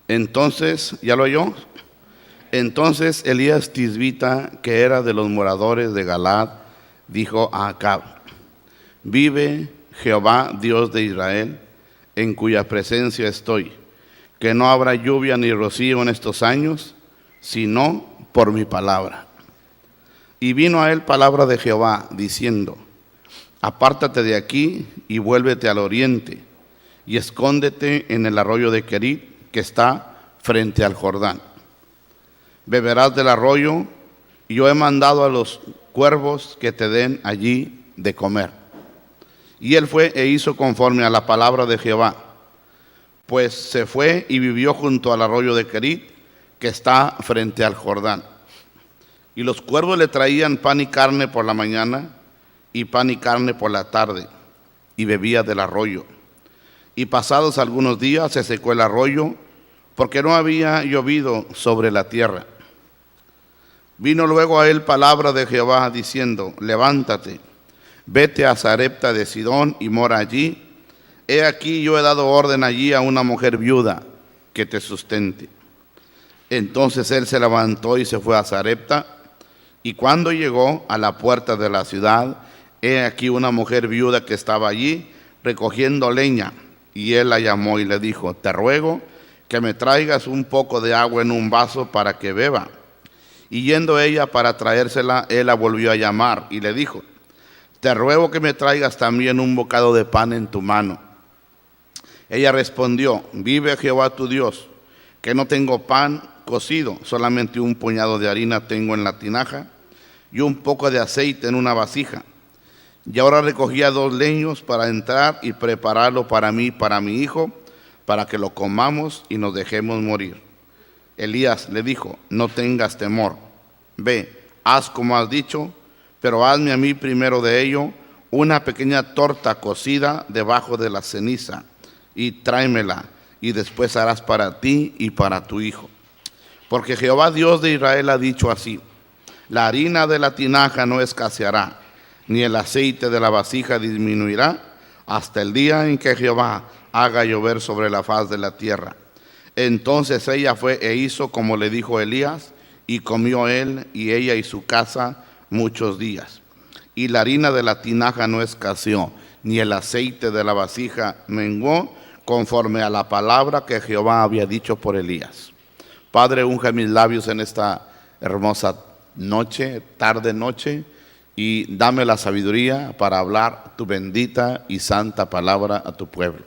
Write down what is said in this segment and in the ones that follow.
Entonces, ¿ya lo oyó? Entonces Elías Tisbita, que era de los moradores de Galaad, dijo a Acab: vive Jehová, Dios de Israel, en cuya presencia estoy, que no habrá lluvia ni rocío en estos años, sino por mi palabra. Y vino a él palabra de Jehová, diciendo: apártate de aquí y vuélvete al oriente, y escóndete en el arroyo de Querit, que está frente al Jordán. Beberás del arroyo, y yo he mandado a los cuervos que te den allí de comer. Y él fue e hizo conforme a la palabra de Jehová, pues se fue y vivió junto al arroyo de Querit, que está frente al Jordán. Y los cuervos le traían pan y carne por la mañana, y pan y carne por la tarde, y bebía del arroyo. Y pasados algunos días se secó el arroyo, porque no había llovido sobre la tierra. Vino luego a él palabra de Jehová, diciendo: levántate, vete a Sarepta de Sidón y mora allí. He aquí yo he dado orden allí a una mujer viuda que te sustente. Entonces él se levantó y se fue a Sarepta, y cuando llegó a la puerta de la ciudad, he aquí una mujer viuda que estaba allí recogiendo leña, y él la llamó y le dijo: te ruego que me traigas un poco de agua en un vaso para que beba. Y yendo ella para traérsela, él la volvió a llamar y le dijo: te ruego que me traigas también un bocado de pan en tu mano. Ella respondió: vive Jehová tu Dios, que no tengo pan cocido, solamente un puñado de harina tengo en la tinaja y un poco de aceite en una vasija. Y ahora recogía 2 leños para entrar y prepararlo para mí y para mi hijo, para que lo comamos y nos dejemos morir. Elías le dijo: no tengas temor, ve, haz como has dicho, pero hazme a mí primero de ello una pequeña torta cocida debajo de la ceniza, y tráemela, y después harás para ti y para tu hijo. Porque Jehová Dios de Israel ha dicho así: la harina de la tinaja no escaseará, ni el aceite de la vasija disminuirá, hasta el día en que Jehová haga llover sobre la faz de la tierra. Entonces ella fue e hizo como le dijo Elías, y comió él y ella y su casa muchos días. Y la harina de la tinaja no escaseó, ni el aceite de la vasija menguó, conforme a la palabra que Jehová había dicho por Elías. Padre, unge mis labios en esta hermosa noche, tarde-noche, y dame la sabiduría para hablar tu bendita y santa palabra a tu pueblo.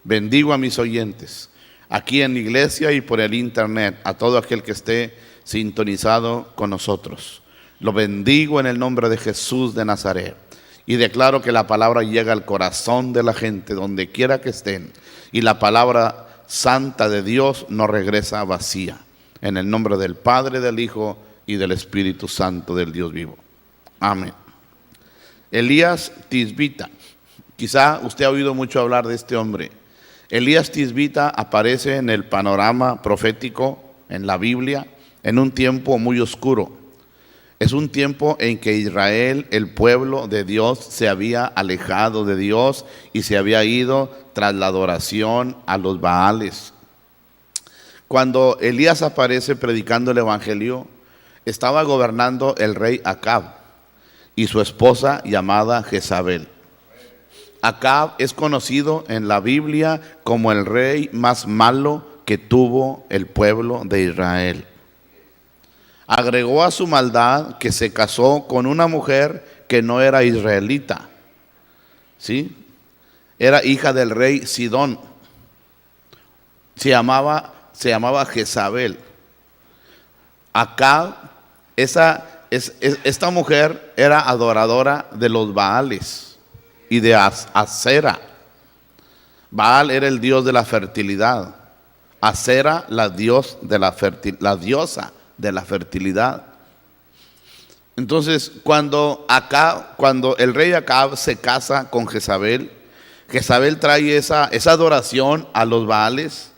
Bendigo a mis oyentes, aquí en la iglesia y por el internet, a todo aquel que esté sintonizado con nosotros. Lo bendigo en el nombre de Jesús de Nazaret, y declaro que la palabra llega al corazón de la gente, donde quiera que estén, y la palabra santa de Dios no regresa vacía. En el nombre del Padre, del Hijo y del Espíritu Santo del Dios vivo. Amén. Elías Tisbita. Quizá usted ha oído mucho hablar de este hombre. Elías Tisbita aparece en el panorama profético, en la Biblia, en un tiempo muy oscuro. Es un tiempo en que Israel, el pueblo de Dios, se había alejado de Dios y se había ido tras la adoración a los Baales. Cuando Elías aparece predicando el evangelio, estaba gobernando el rey Acab y su esposa llamada Jezabel. Acab es conocido en la Biblia como el rey más malo que tuvo el pueblo de Israel. Agregó a su maldad que se casó con una mujer que no era israelita, ¿sí? Era hija del rey Sidón. Se llamaba Jezabel. Acab, esta mujer era adoradora de los Baales y de Asera. Baal era el dios de la fertilidad, Asera la diosa de la fertilidad. Entonces, cuando el rey Acab se casa con Jezabel, Jezabel trae esa adoración a los Baales,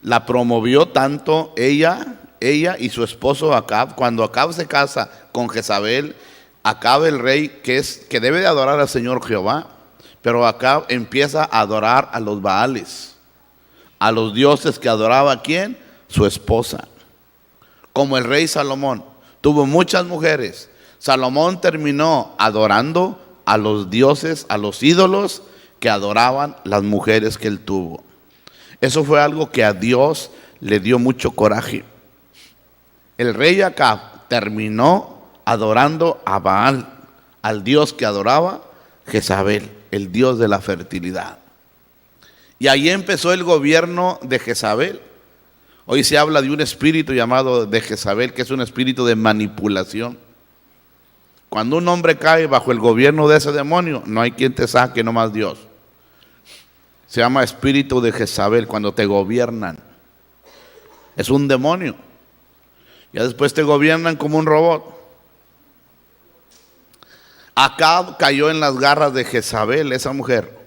la promovió tanto ella y su esposo Acab. Cuando Acab se casa con Jezabel, Acab, el rey, que debe de adorar al Señor Jehová, pero Acab empieza a adorar a los Baales, a los dioses que adoraba ¿quién? Su esposa. Como el rey Salomón, tuvo muchas mujeres. Salomón terminó adorando a los dioses, a los ídolos que adoraban las mujeres que él tuvo. Eso fue algo que a Dios le dio mucho coraje. El rey Acab terminó adorando a Baal, al dios que adoraba Jezabel, el dios de la fertilidad. Y ahí empezó el gobierno de Jezabel. Hoy se habla de un espíritu llamado de Jezabel, que es un espíritu de manipulación. Cuando un hombre cae bajo el gobierno de ese demonio, no hay quien te saque, nomás Dios. Se llama espíritu de Jezabel, cuando te gobiernan. Es un demonio. Ya después te gobiernan como un robot. Acab cayó en las garras de Jezabel, esa mujer.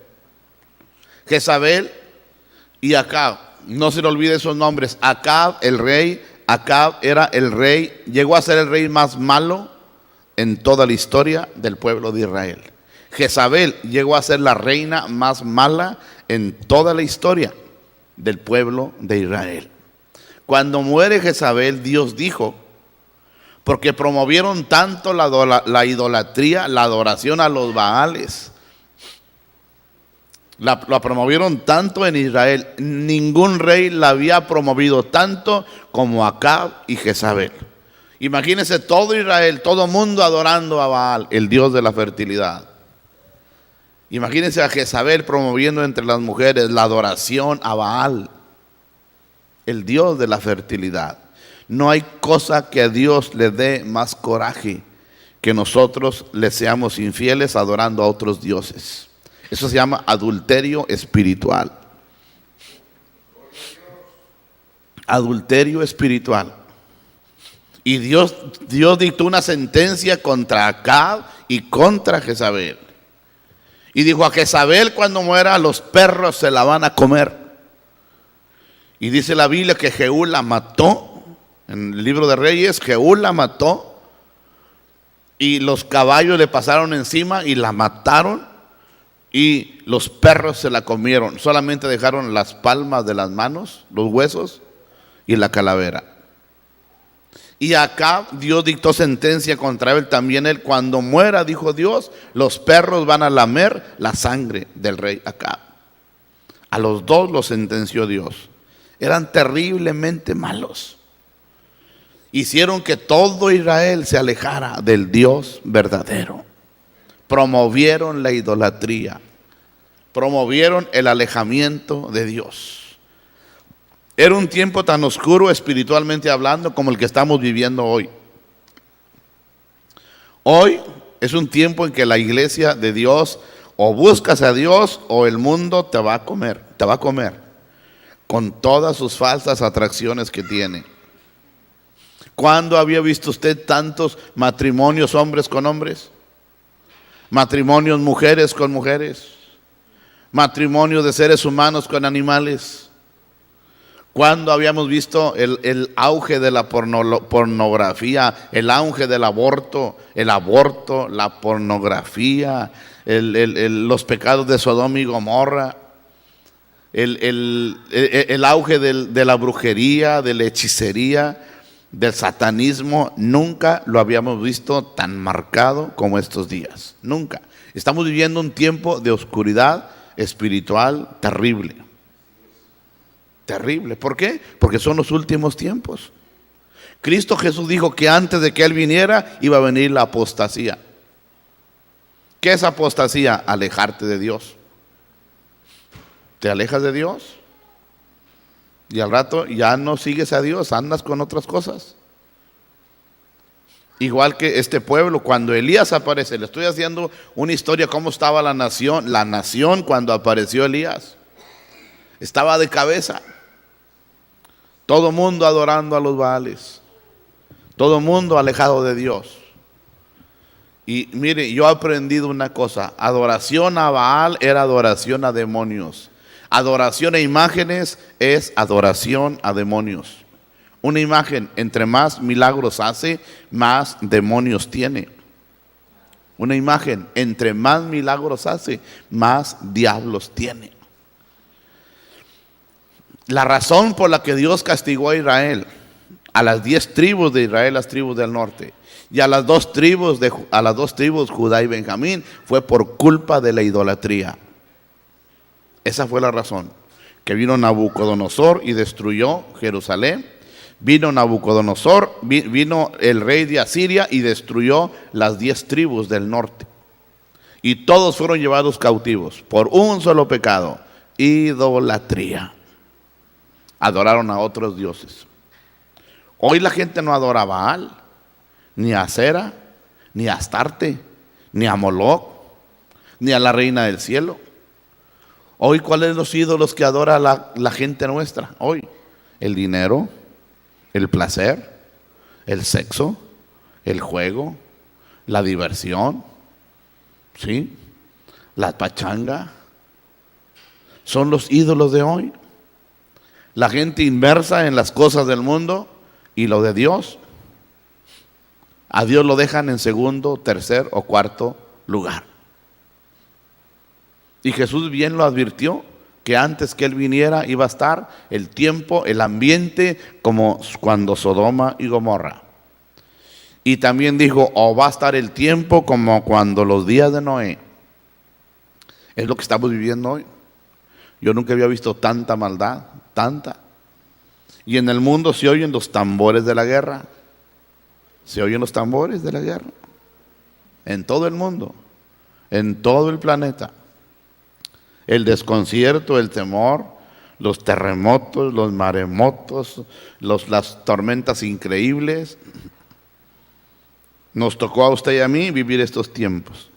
Jezabel y Acab, no se le olvide esos nombres. Acab, el rey, Acab era el rey, llegó a ser el rey más malo en toda la historia del pueblo de Israel. Jezabel llegó a ser la reina más mala en toda la historia del pueblo de Israel. Cuando muere Jezabel, Dios dijo, porque promovieron tanto la idolatría, la adoración a los Baales, la promovieron tanto en Israel, ningún rey la había promovido tanto como Acab y Jezabel. Imagínense todo Israel, todo mundo adorando a Baal, el dios de la fertilidad. Imagínense a Jezabel promoviendo entre las mujeres la adoración a Baal, el dios de la fertilidad. No hay cosa que a Dios le dé más coraje que nosotros le seamos infieles adorando a otros dioses. Eso se llama adulterio espiritual. Adulterio espiritual. Y Dios dictó una sentencia contra Acab y contra Jezabel. Y dijo a Jezabel, cuando muera, los perros se la van a comer. Y dice la Biblia que Jehú la mató. En el libro de Reyes, Jehú la mató. Y los caballos le pasaron encima y la mataron. Y los perros se la comieron. Solamente dejaron las palmas de las manos, los huesos y la calavera. Y acá Dios dictó sentencia contra él también. Él, cuando muera, dijo Dios, los perros van a lamer la sangre del rey Acab. A los dos los sentenció Dios. Eran terriblemente malos. Hicieron que todo Israel se alejara del Dios verdadero. Promovieron la idolatría. Promovieron el alejamiento de Dios. Era un tiempo tan oscuro espiritualmente hablando como el que estamos viviendo hoy. Hoy es un tiempo en que la iglesia de Dios, o buscas a Dios o el mundo te va a comer con todas sus falsas atracciones que tiene. ¿Cuándo había visto usted tantos matrimonios hombres con hombres? Matrimonios mujeres con mujeres. Matrimonios de seres humanos con animales. ¿Cuándo habíamos visto el auge de la pornografía, el auge del aborto, la pornografía, los pecados de Sodoma y Gomorra, el auge de la brujería, de la hechicería, del satanismo? Nunca lo habíamos visto tan marcado como estos días. Nunca. Estamos viviendo un tiempo de oscuridad espiritual terrible. Terrible. ¿Por qué? Porque son los últimos tiempos. Cristo Jesús dijo que antes de que Él viniera iba a venir la apostasía. ¿Qué es apostasía? Alejarte de Dios. ¿Te alejas de Dios? Y al rato ya no sigues a Dios, andas con otras cosas. Igual que este pueblo, cuando Elías aparece, le estoy haciendo una historia cómo estaba la nación. La nación cuando apareció Elías estaba de cabeza. Todo mundo adorando a los Baales. Todo mundo alejado de Dios. Y mire, yo he aprendido una cosa. Adoración a Baal era adoración a demonios. Adoración a imágenes es adoración a demonios. Una imagen, entre más milagros hace, más demonios tiene. Una imagen, entre más milagros hace, más diablos tiene. La razón por la que Dios castigó a Israel, a las 10 tribus de Israel, las tribus del norte, y a las dos tribus, Judá y Benjamín, fue por culpa de la idolatría. Esa fue la razón. Que vino Nabucodonosor y destruyó Jerusalén. Vino Nabucodonosor, vino el rey de Asiria y destruyó las 10 tribus del norte. Y todos fueron llevados cautivos por un solo pecado: idolatría. Adoraron a otros dioses. Hoy la gente no adora a Baal, ni a Acera, ni a Astarte, ni a Moloc, ni a la reina del cielo. Hoy, ¿cuáles son los ídolos que adora la gente nuestra? Hoy, el dinero, el placer, el sexo, el juego, la diversión, ¿sí? La pachanga. Son los ídolos de hoy. La gente inmersa en las cosas del mundo y lo de Dios. A Dios lo dejan en segundo, tercer o cuarto lugar. Y Jesús bien lo advirtió, que antes que Él viniera iba a estar el tiempo, el ambiente como cuando Sodoma y Gomorra. Y también dijo, o va a estar el tiempo como cuando los días de Noé. Es lo que estamos viviendo hoy. Yo nunca había visto tanta maldad, tanta. Y en el mundo se oyen los tambores de la guerra. Se oyen los tambores de la guerra. En todo el mundo, en todo el planeta. El desconcierto, el temor, los terremotos, los maremotos, las tormentas increíbles. Nos tocó a usted y a mí vivir estos tiempos.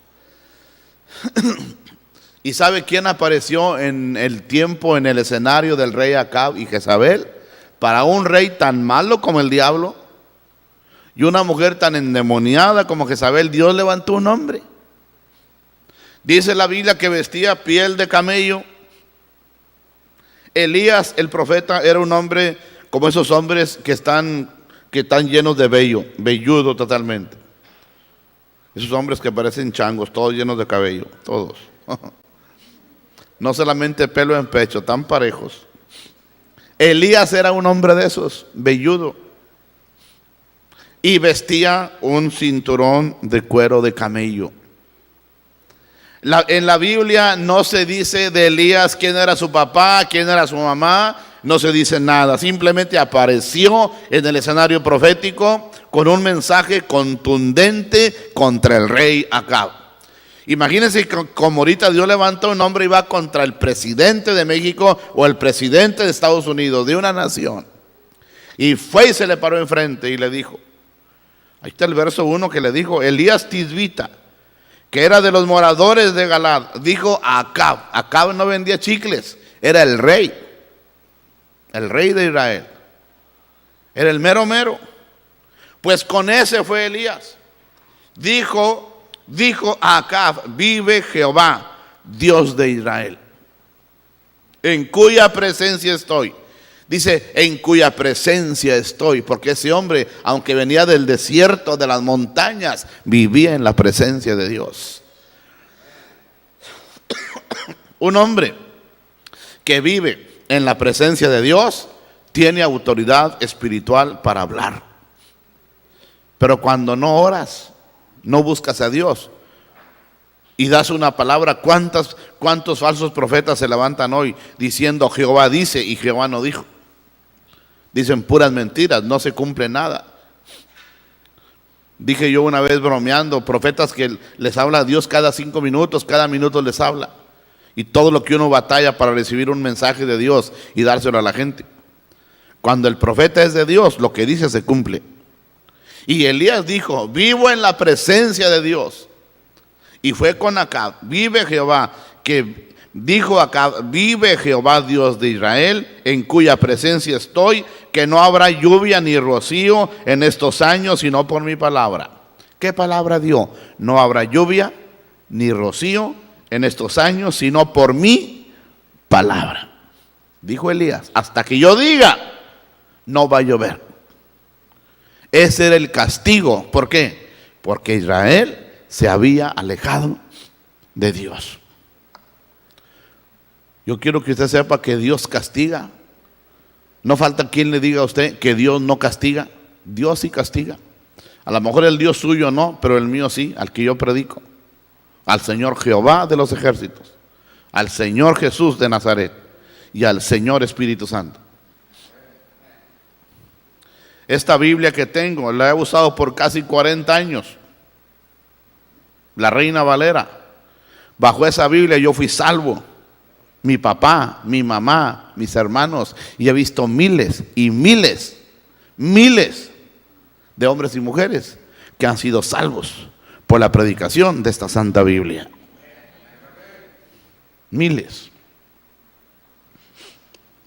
¿Y sabe quién apareció en el tiempo, en el escenario del rey Acab y Jezabel? Para un rey tan malo como el diablo y una mujer tan endemoniada como Jezabel, Dios levantó un hombre. Dice la Biblia que vestía piel de camello. Elías, el profeta, era un hombre como esos hombres que están llenos de vello, velludo totalmente. Esos hombres que parecen changos, todos llenos de cabello, todos. No solamente pelo en pecho, tan parejos. Elías era un hombre de esos, velludo. Y vestía un cinturón de cuero de camello. En la Biblia no se dice de Elías quién era su papá, quién era su mamá, no se dice nada. Simplemente apareció en el escenario profético con un mensaje contundente contra el rey Acab. Imagínense como ahorita Dios levanta un hombre y va contra el presidente de México o el presidente de Estados Unidos, de una nación. Y fue y se le paró enfrente y le dijo, ahí está el verso 1 que le dijo, Elías Tisbita, que era de los moradores de Galad, dijo a Acab. Acab no vendía chicles, era el rey de Israel, era el mero mero. Pues con ese fue Elías. Dijo a Acab, vive Jehová, Dios de Israel, en cuya presencia estoy. Dice, en cuya presencia estoy, porque ese hombre, aunque venía del desierto, de las montañas, vivía en la presencia de Dios. Un hombre que vive en la presencia de Dios tiene autoridad espiritual para hablar. Pero cuando no oras, no buscas a Dios y das una palabra, ¿cuántos falsos profetas se levantan hoy diciendo Jehová dice y Jehová no dijo? Dicen puras mentiras, no se cumple nada. Dije yo una vez bromeando, profetas que les habla a Dios cada 5 minutos, cada minuto les habla. Y todo lo que uno batalla para recibir un mensaje de Dios y dárselo a la gente. Cuando el profeta es de Dios, lo que dice se cumple. Y Elías dijo, vivo en la presencia de Dios. Y fue con Acab, vive Jehová, que dijo Acab, vive Jehová Dios de Israel, en cuya presencia estoy, que no habrá lluvia ni rocío en estos años, sino por mi palabra. ¿Qué palabra dio? No habrá lluvia ni rocío en estos años, sino por mi palabra. Dijo Elías, hasta que yo diga, no va a llover. Ese era el castigo. ¿Por qué? Porque Israel se había alejado de Dios. Yo quiero que usted sepa que Dios castiga No falta quien le diga a usted que Dios no castiga. Dios sí castiga. A lo mejor el Dios suyo no, pero el mío sí, al que yo predico. Al Señor Jehová de los ejércitos, al Señor Jesús de Nazaret y al Señor Espíritu Santo. Esta Biblia que tengo la he usado por casi 40 años. La Reina Valera. Bajo esa Biblia yo fui salvo. Mi papá, mi mamá, mis hermanos. Y he visto miles y miles de hombres y mujeres que han sido salvos por la predicación de esta Santa Biblia. Miles.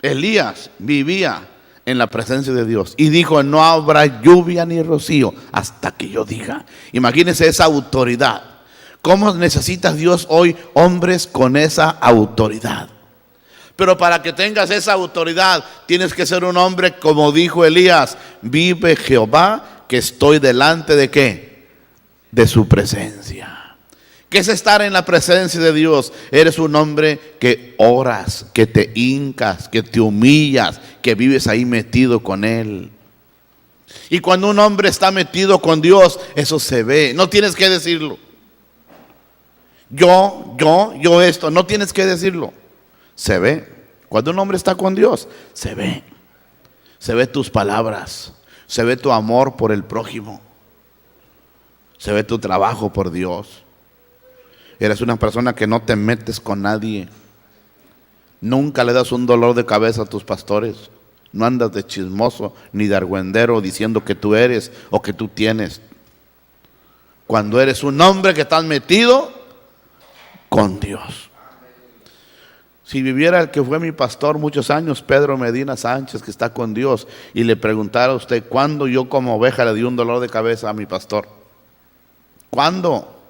Elías vivía en la presencia de Dios y dijo: no habrá lluvia ni rocío hasta que yo diga. Imagínense esa autoridad. ¿Cómo necesita Dios hoy hombres con esa autoridad? Pero para que tengas esa autoridad tienes que ser un hombre como dijo Elías: vive Jehová que estoy delante de ¿qué? De su presencia. ¿Qué es estar en la presencia de Dios? Eres un hombre que oras, que te hincas, que te humillas, que vives ahí metido con Él. Y cuando un hombre está metido con Dios, eso se ve. No tienes que decirlo. Yo esto, no tienes que decirlo. Se ve. Cuando un hombre está con Dios, se ve. Se ve tus palabras, se ve tu amor por el prójimo, se ve tu trabajo por Dios. Eres una persona que no te metes con nadie. Nunca le das un dolor de cabeza a tus pastores. No andas de chismoso ni de argüendero diciendo que tú eres o que tú tienes. Cuando eres un hombre que estás metido con Dios. Si viviera el que fue mi pastor muchos años, Pedro Medina Sánchez, que está con Dios, y le preguntara a usted: ¿cuándo yo como oveja le di un dolor de cabeza a mi pastor? ¿Cuándo?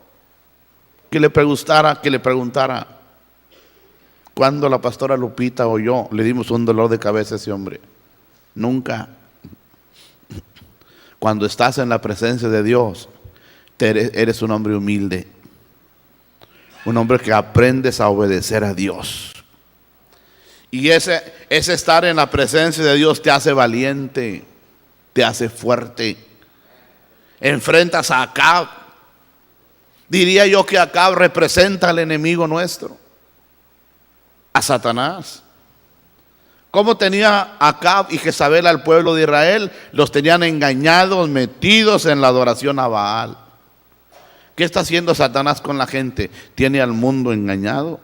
Que le preguntara, ¿cuándo la pastora Lupita o yo le dimos un dolor de cabeza a ese hombre? Nunca. Cuando estás en la presencia de Dios, eres un hombre humilde, un hombre que aprendes a obedecer a Dios. Y ese estar en la presencia de Dios te hace valiente, te hace fuerte. Enfrentas a Acab. Diría yo que Acab representa al enemigo nuestro, a Satanás. ¿Cómo tenía Acab y Jezabel al pueblo de Israel? Los tenían engañados, metidos en la adoración a Baal. ¿Qué está haciendo Satanás con la gente? Tiene al mundo engañado.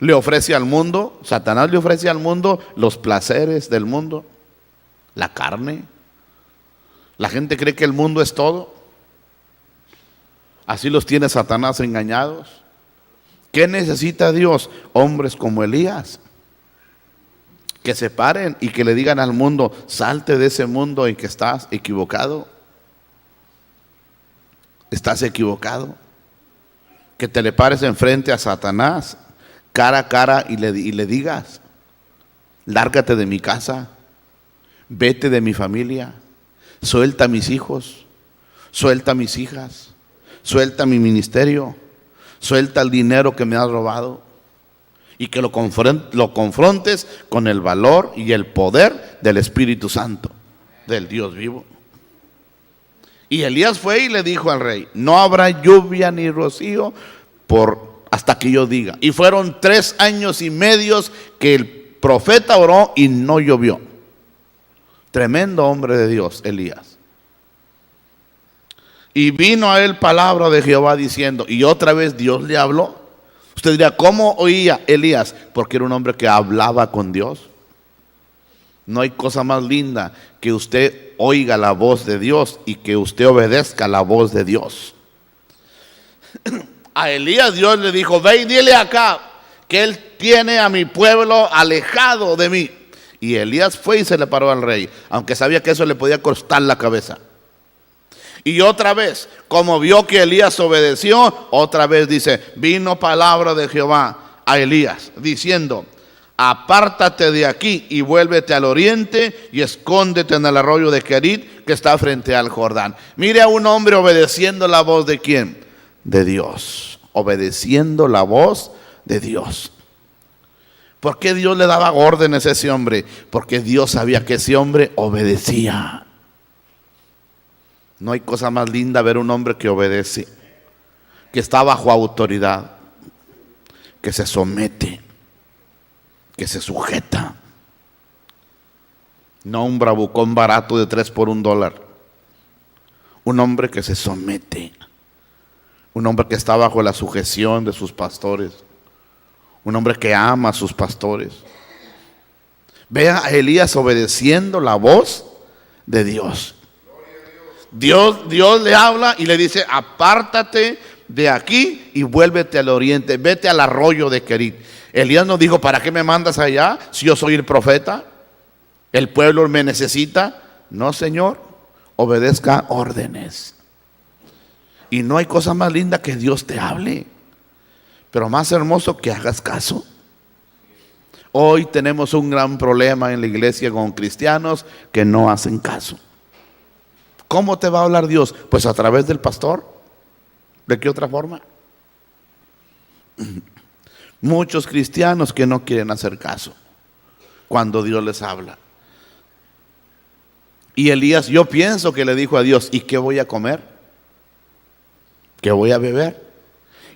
Le ofrece al mundo, Satanás le ofrece al mundo los placeres del mundo, la carne. La gente cree que el mundo es todo. Así los tiene Satanás engañados. ¿Qué necesita Dios? Hombres como Elías, que se paren y que le digan al mundo: salte de ese mundo en que estás equivocado. Estás equivocado. Que te le pares enfrente a Satanás, cara a cara, y le digas: lárgate de mi casa, vete de mi familia, suelta a mis hijos, suelta a mis hijas, suelta mi ministerio, suelta el dinero que me has robado. Y que lo confrontes con el valor y el poder del Espíritu Santo, del Dios vivo. Y Elías fue y le dijo al rey: no habrá lluvia ni rocío hasta que yo diga. Y fueron 3 años y medio que el profeta oró y no llovió. Tremendo hombre de Dios, Elías. Y vino a él palabra de Jehová diciendo, y otra vez Dios le habló. Usted dirá: ¿cómo oía Elías? Porque era un hombre que hablaba con Dios. No hay cosa más linda que usted oiga la voz de Dios y que usted obedezca la voz de Dios. A Elías Dios le dijo: ve y dile acá que él tiene a mi pueblo alejado de mí. Y Elías fue y se le paró al rey, aunque sabía que eso le podía costar la cabeza. Y otra vez, como vio que Elías obedeció, otra vez dice: vino palabra de Jehová a Elías diciendo: apártate de aquí y vuélvete al oriente y escóndete en el arroyo de Querit que está frente al Jordán. Mire a un hombre obedeciendo la voz de ¿quién? De Dios. Obedeciendo la voz de Dios. ¿Por qué Dios le daba órdenes a ese hombre? Porque Dios sabía que ese hombre obedecía. No hay cosa más linda ver un hombre que obedece, que está bajo autoridad, que se somete, que se sujeta. No un bravucón barato de 3 por $1. Un hombre que se somete. Un hombre que está bajo la sujeción de sus pastores. Un hombre que ama a sus pastores. Vea a Elías obedeciendo la voz de Dios. Dios le habla y le dice: apártate de aquí y vuélvete al oriente, vete al arroyo de Querit. Elías no dijo: ¿para qué me mandas allá si yo soy el profeta? ¿El pueblo me necesita? No, Señor, obedezca órdenes. Y no hay cosa más linda que Dios te hable, pero más hermoso que hagas caso. Hoy tenemos un gran problema en la iglesia con cristianos que no hacen caso. ¿Cómo te va a hablar Dios? Pues a través del pastor. ¿De qué otra forma? Muchos cristianos que no quieren hacer caso cuando Dios les habla. Y Elías, yo pienso que le dijo a Dios: ¿y qué voy a comer? ¿Qué voy a beber?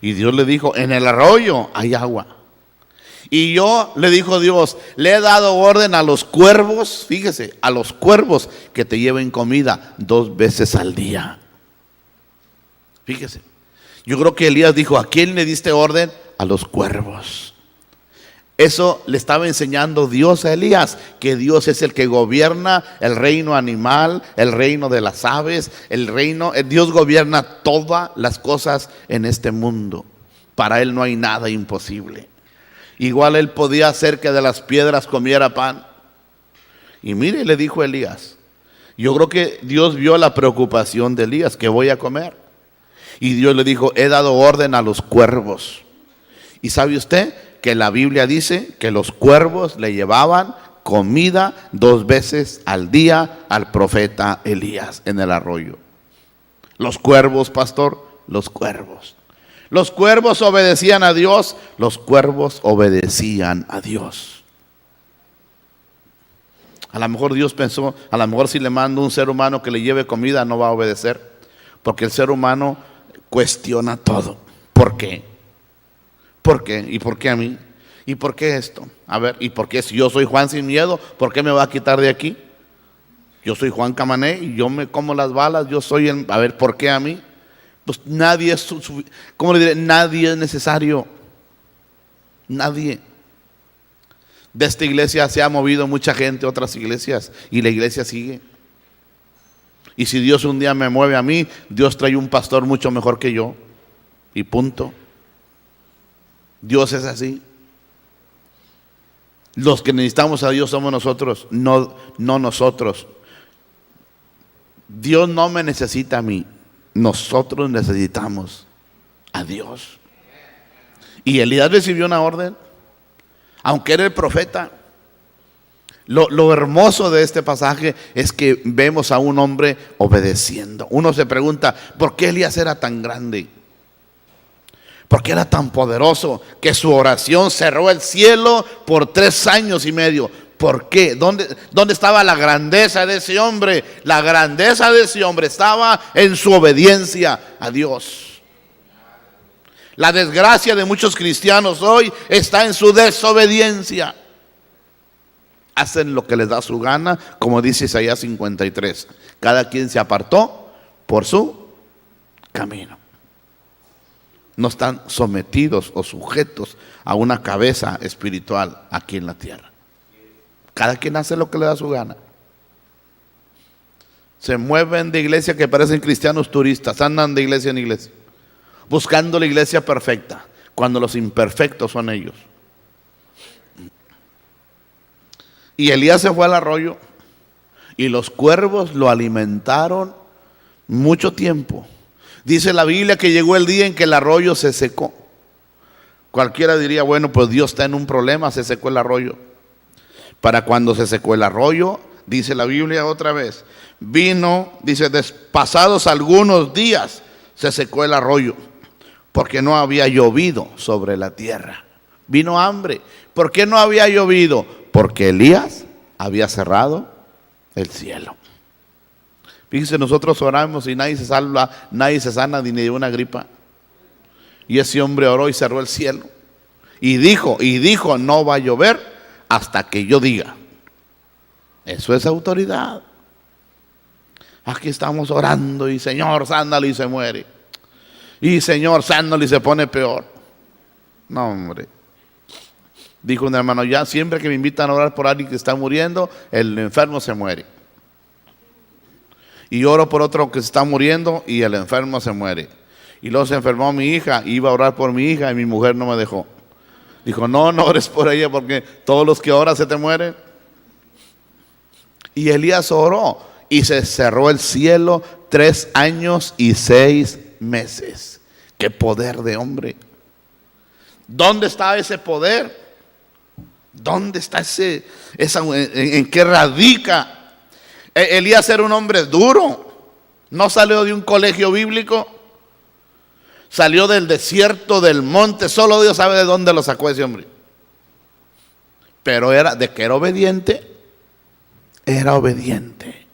Y Dios le dijo: en el arroyo hay agua. Y yo, le dijo Dios, le he dado orden a los cuervos, fíjese, a los cuervos que te lleven comida 2 veces al día. Fíjese, yo creo que Elías dijo: ¿a quién le diste orden? A los cuervos. Eso le estaba enseñando Dios a Elías, que Dios es el que gobierna el reino animal, el reino de las aves, Dios gobierna todas las cosas en este mundo. Para Él no hay nada imposible. Igual Él podía hacer que de las piedras comiera pan. Y mire, le dijo Elías, yo creo que Dios vio la preocupación de Elías: ¿qué voy a comer? Y Dios le dijo: he dado orden a los cuervos. ¿Y sabe usted que la Biblia dice que los cuervos le llevaban comida 2 veces al día al profeta Elías en el arroyo? Los cuervos, pastor, los cuervos. Los cuervos obedecían a Dios, los cuervos obedecían a Dios. A lo mejor Dios pensó: a lo mejor si le mando un ser humano que le lleve comida no va a obedecer, porque el ser humano cuestiona todo. ¿Por qué? ¿Por qué? ¿Y por qué a mí? ¿Y por qué esto? A ver, ¿y por qué si yo soy Juan sin miedo, por qué me va a quitar de aquí? Yo soy Juan Camané y yo me como las balas, yo soy el... A ver, ¿por qué a mí? Pues nadie es, ¿cómo le diré? Nadie es necesario. Nadie. De esta iglesia se ha movido mucha gente a otras iglesias y la iglesia sigue. Y si Dios un día me mueve a mí, Dios trae un pastor mucho mejor que yo. Y punto. Dios es así. Los que necesitamos a Dios somos nosotros, no nosotros. Dios no me necesita a mí, nosotros necesitamos a Dios. Y Elías recibió una orden, aunque era el profeta. Lo hermoso de este pasaje es que vemos a un hombre obedeciendo. Uno se pregunta: ¿por qué Elías era tan grande? ¿Por qué era tan poderoso que su oración cerró el cielo por 3 años y medio? ¿Por qué? ¿Dónde estaba la grandeza de ese hombre? La grandeza de ese hombre estaba en su obediencia a Dios. La desgracia de muchos cristianos hoy está en su desobediencia. Hacen lo que les da su gana, como dice Isaías 53. Cada quien se apartó por su camino. No están sometidos o sujetos a una cabeza espiritual aquí en la tierra. Cada quien hace lo que le da su gana. Se mueven de iglesia que parecen cristianos turistas, andan de iglesia en iglesia, buscando la iglesia perfecta, cuando los imperfectos son ellos. Y Elías se fue al arroyo y los cuervos lo alimentaron mucho tiempo. Dice la Biblia que llegó el día en que el arroyo se secó. Cualquiera diría: bueno, pues Dios está en un problema, se secó el arroyo. Para cuando se secó el arroyo, dice la Biblia otra vez, vino, dice, pasados algunos días se secó el arroyo, porque no había llovido sobre la tierra. vino hambre. ¿Por qué no había llovido? Porque Elías había cerrado el cielo. Fíjense, nosotros oramos y nadie se salva, nadie se sana ni de una gripa. Y ese hombre oró y cerró el cielo. Y dijo, no va a llover hasta que yo diga. Eso es autoridad. Aquí estamos orando y Señor, sándalo y se muere. Y Señor, sándalo y se pone peor. No, hombre. Dijo un hermano, ya siempre que me invitan a orar por alguien que está muriendo, el enfermo se muere. Y oro por otro que se está muriendo y el enfermo se muere. Y luego se enfermó mi hija, iba a orar por mi hija y mi mujer no me dejó. Dijo, no ores por ella porque todos los que oran se te mueren. Y Elías oró y se cerró el cielo 3 años y 6 meses. ¡Qué poder de hombre! ¿Dónde está ese poder? ¿Dónde está en qué radica? Elías era un hombre duro. No salió de un colegio bíblico. Salió del desierto, del monte. Solo Dios sabe de dónde lo sacó ese hombre. Pero de que era obediente. Era obediente.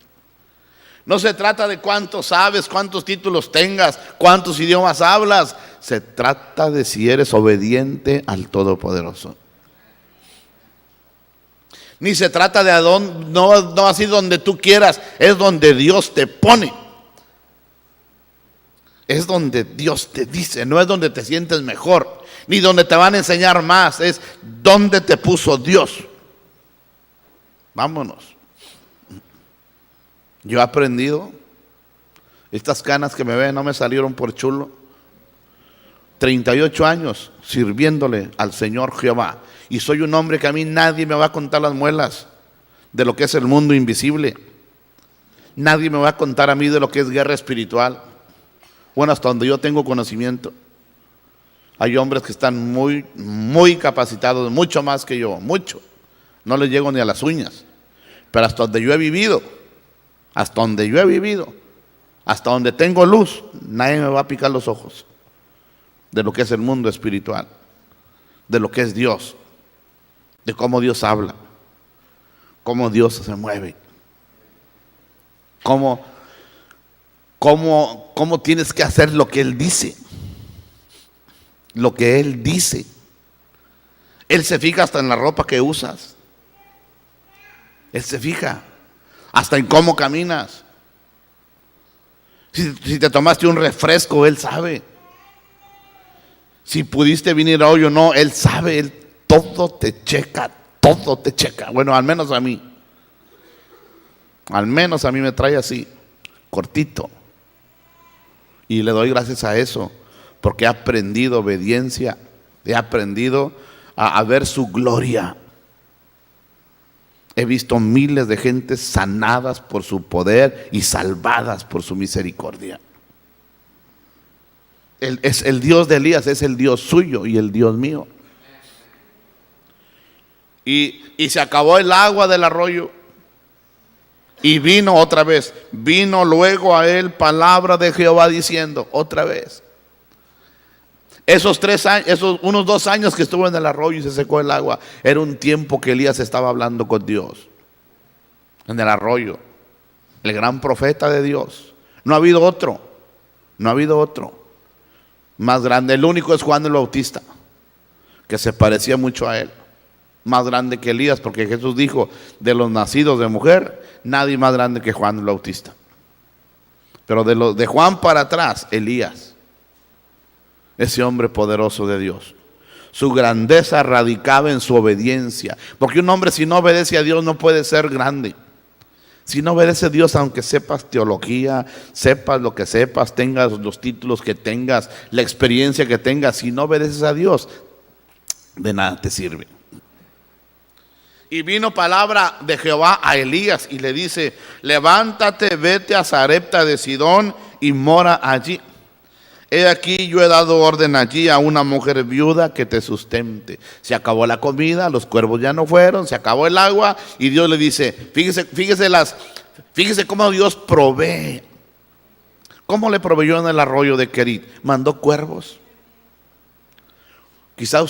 No se trata de cuánto sabes, cuántos títulos tengas, cuántos idiomas hablas. Se trata de si eres obediente al Todopoderoso. Ni se trata de a dónde, no así donde tú quieras, es donde Dios te pone. Es donde Dios te dice, no es donde te sientes mejor, ni donde te van a enseñar más, es donde te puso Dios. Vámonos. Yo he aprendido, estas canas que me ven no me salieron por chulo. 38 años sirviéndole al Señor Jehová. Y soy un hombre que a mí nadie me va a contar las muelas de lo que es el mundo invisible. Nadie me va a contar a mí de lo que es guerra espiritual. Bueno, hasta donde yo tengo conocimiento. Hay hombres que están muy, muy capacitados, mucho más que yo, mucho. No les llego ni a las uñas. Pero hasta donde yo he vivido, hasta donde tengo luz, nadie me va a picar los ojos de lo que es el mundo espiritual, de lo que es Dios, de cómo Dios habla, cómo Dios se mueve, cómo tienes que hacer lo que Él dice, lo que Él dice. Él se fija hasta en la ropa que usas. Él se fija hasta en cómo caminas. Si te tomaste un refresco, Él sabe. Si pudiste venir hoy o no, Él sabe. Él todo te checa, todo te checa. Bueno, al menos a mí. Al menos a mí me trae así, cortito. Y le doy gracias a eso, porque he aprendido obediencia, he aprendido a ver su gloria. He visto miles de gentes sanadas por su poder y salvadas por su misericordia. El Dios de Elías es el Dios suyo y el Dios mío. Y se acabó el agua del arroyo. Y vino otra vez. Vino luego a él palabra de Jehová diciendo, otra vez. Esos 3 años, unos 2 años que estuvo en el arroyo y se secó el agua, era un tiempo que Elías estaba hablando con Dios. En el arroyo. El gran profeta de Dios. No ha habido otro. No ha habido otro más grande. El único es Juan el Bautista, que se parecía mucho a él. Más grande que Elías, porque Jesús dijo, de los nacidos de mujer, nadie más grande que Juan el Bautista. Pero de Juan para atrás, Elías, ese hombre poderoso de Dios. Su grandeza radicaba en su obediencia, porque un hombre si no obedece a Dios no puede ser grande. Si no obedece a Dios, aunque sepas teología, sepas lo que sepas, tengas los títulos que tengas, la experiencia que tengas, si no obedeces a Dios, de nada te sirve. Y vino palabra de Jehová a Elías y le dice, levántate, vete a Sarepta de Sidón y mora allí. He aquí yo he dado orden allí a una mujer viuda que te sustente. Se acabó la comida, los cuervos ya no fueron, se acabó el agua y Dios le dice, fíjese cómo Dios provee. ¿Cómo le proveyó en el arroyo de Querit? Mandó cuervos Quizá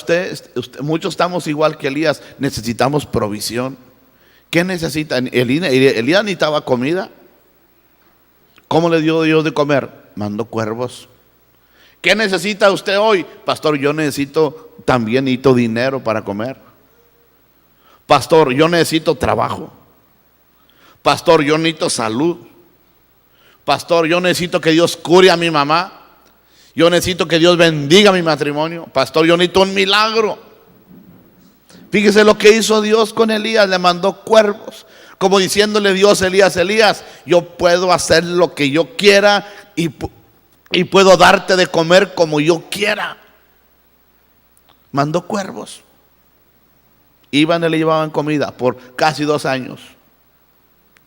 muchos estamos igual que Elías, necesitamos provisión. ¿Qué necesita? Elías necesitaba comida. ¿Cómo le dio Dios de comer? Mandó cuervos. ¿Qué necesita usted hoy? Pastor, yo también necesito dinero para comer. Pastor, yo necesito trabajo. Pastor, yo necesito salud. Pastor, yo necesito que Dios cure a mi mamá. Yo necesito que Dios bendiga mi matrimonio. Pastor, yo necesito un milagro. Fíjese lo que hizo Dios con Elías. Le mandó cuervos, como diciéndole Dios: Elías, yo puedo hacer lo que yo quiera y puedo darte de comer como yo quiera. Mandó cuervos. Iban y le llevaban comida por casi 2 años.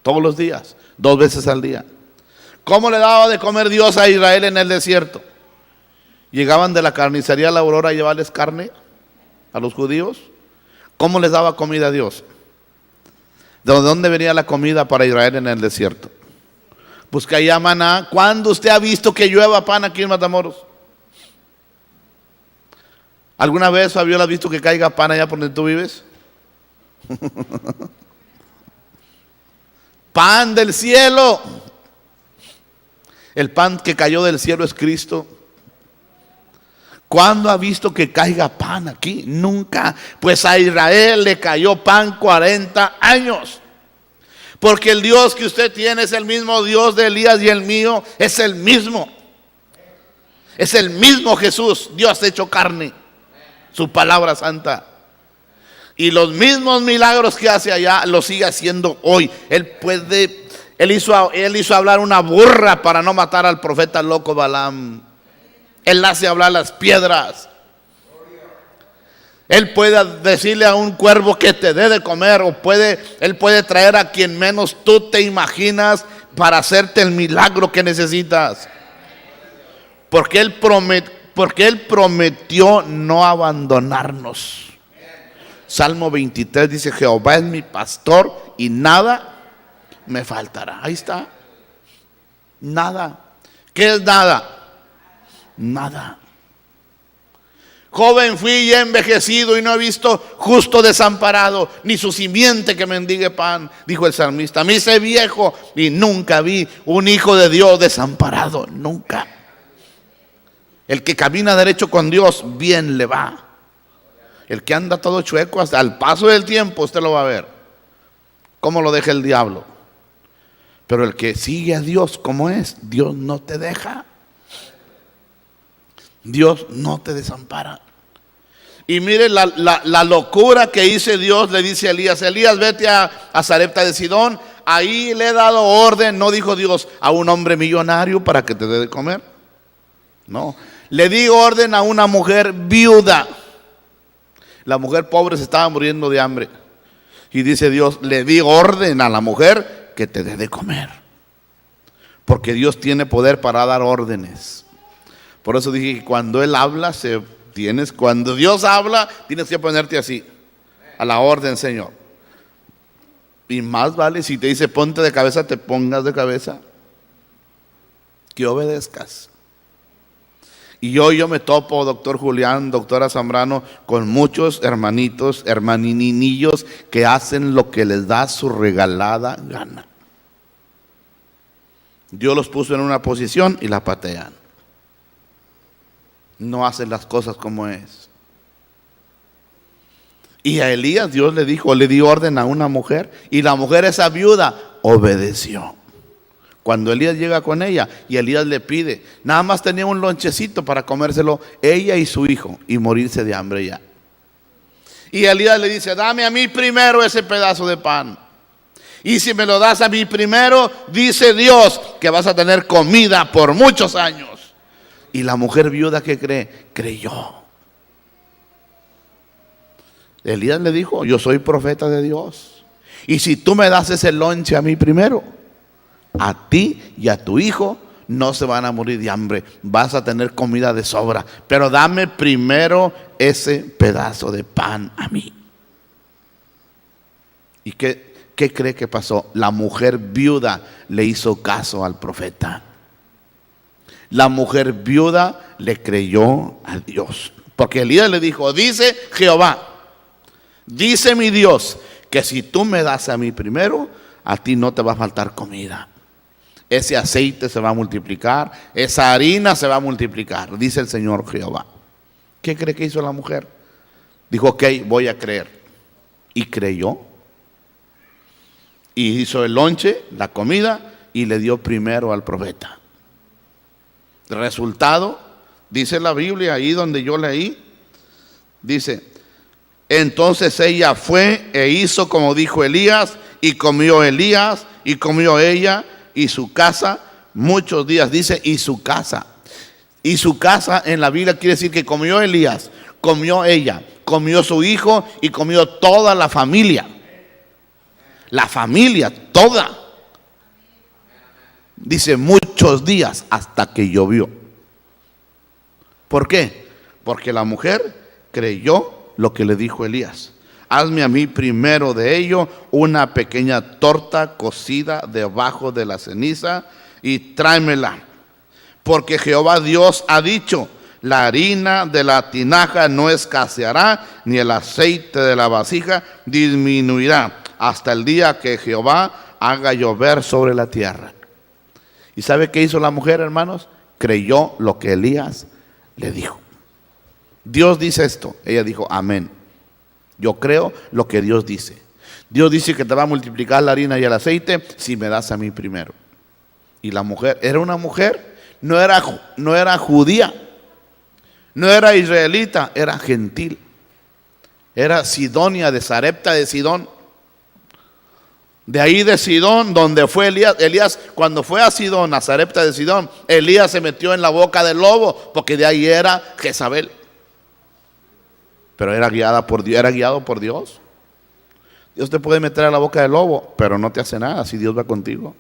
Todos los días, 2 veces al día. ¿Cómo le daba de comer Dios a Israel en el desierto? Llegaban de la carnicería a la Aurora a llevarles carne a los judíos. ¿Cómo les daba comida a Dios? ¿De dónde venía la comida para Israel en el desierto? Pues caía maná. ¿Cuándo usted ha visto que llueva pan aquí en Matamoros? ¿Alguna vez, Fabiola, has visto que caiga pan allá por donde tú vives? Pan del cielo. El pan que cayó del cielo es Cristo. ¿Cuándo ha visto que caiga pan aquí? Nunca. Pues a Israel le cayó pan 40 años. Porque el Dios que usted tiene es el mismo Dios de Elías, y el mío es el mismo. Es el mismo Jesús, Dios hecho carne, su palabra santa. Y los mismos milagros que hace allá los sigue haciendo hoy. Él hizo hablar una burra para no matar al profeta loco Balaam. Él hace hablar las piedras. Él puede decirle a un cuervo que te dé de comer, Él puede traer a quien menos tú te imaginas para hacerte el milagro que necesitas. Porque Él prometió no abandonarnos. Salmo 23 dice: Jehová es mi pastor y nada me faltará. Ahí está. Nada. ¿Qué es nada? Nada. Joven fui y he envejecido y no he visto justo desamparado, ni su simiente que mendigue pan, dijo el salmista. Me hice viejo y nunca vi un hijo de Dios desamparado. Nunca. El que camina derecho con Dios, bien le va. El que anda todo chueco, hasta al paso del tiempo usted lo va a ver cómo lo deja el diablo. Pero el que sigue a Dios como es, Dios no te deja. Dios no te desampara. Y mire la locura que hizo Dios. Le dice a Elías: Elías, vete a Sarepta de Sidón. Ahí le he dado orden, no dijo Dios, a un hombre millonario para que te dé de comer. No, le di orden a una mujer viuda. La mujer pobre se estaba muriendo de hambre. Y dice Dios: le di orden a la mujer que te dé de comer. Porque Dios tiene poder para dar órdenes. Por eso dije que cuando Él habla, cuando Dios habla, tienes que ponerte así, a la orden, Señor. Y más vale si te dice ponte de cabeza, te pongas de cabeza, que obedezcas. Y yo me topo, doctor Julián, doctora Zambrano, con muchos hermanitos, hermanininillos que hacen lo que les da su regalada gana. Dios los puso en una posición y la patean. No hacen las cosas como es. Y a Elías Dios le dio orden a una mujer, y la mujer, esa viuda, obedeció. Cuando Elías llega con ella y Elías le pide, nada más tenía un lonchecito para comérselo ella y su hijo y morirse de hambre ya. Y Elías le dice: dame a mí primero ese pedazo de pan. Y si me lo das a mí primero, dice Dios que vas a tener comida por muchos años. Y la mujer viuda, ¿qué cree? Creyó. Elías le dijo: yo soy profeta de Dios, y si tú me das ese lonche a mí primero, a ti y a tu hijo no se van a morir de hambre, vas a tener comida de sobra, pero dame primero ese pedazo de pan a mí. ¿Y qué cree que pasó? La mujer viuda le hizo caso al profeta. La mujer viuda le creyó a Dios. Porque Elías le dijo, dice Jehová, dice mi Dios, que si tú me das a mí primero, a ti no te va a faltar comida. Ese aceite se va a multiplicar, esa harina se va a multiplicar, dice el Señor Jehová. ¿Qué cree que hizo la mujer? Dijo, ok, voy a creer. Y creyó. Y hizo el lonche, la comida, y le dio primero al profeta. Resultado, dice la Biblia, ahí donde yo leí, dice, entonces ella fue e hizo como dijo Elías, y comió Elías, y comió ella, y su casa, muchos días, dice, y su casa. Y su casa en la Biblia quiere decir que comió Elías, comió ella, comió su hijo, y comió toda la familia. La familia, toda. Dice, muchos días hasta que llovió. ¿Por qué? Porque la mujer creyó lo que le dijo Elías. Hazme a mí primero de ello una pequeña torta cocida debajo de la ceniza y tráemela. Porque Jehová Dios ha dicho, la harina de la tinaja no escaseará, ni el aceite de la vasija disminuirá, hasta el día que Jehová haga llover sobre la tierra. ¿Y sabe qué hizo la mujer, hermanos? Creyó lo que Elías le dijo. Dios dice esto. Ella dijo, amén. Yo creo lo que Dios dice. Dios dice que te va a multiplicar la harina y el aceite si me das a mí primero. Y la mujer, era una mujer, no era judía, no era israelita, era gentil. Era sidonia, de Sarepta de Sidón. De ahí de Sidón, donde fue Elías. Elías, cuando fue a Sidón, a Sarepta de Sidón, Elías se metió en la boca del lobo, porque de ahí era Jezabel. Pero era guiado por Dios. Dios te puede meter a la boca del lobo, pero no te hace nada si Dios va contigo.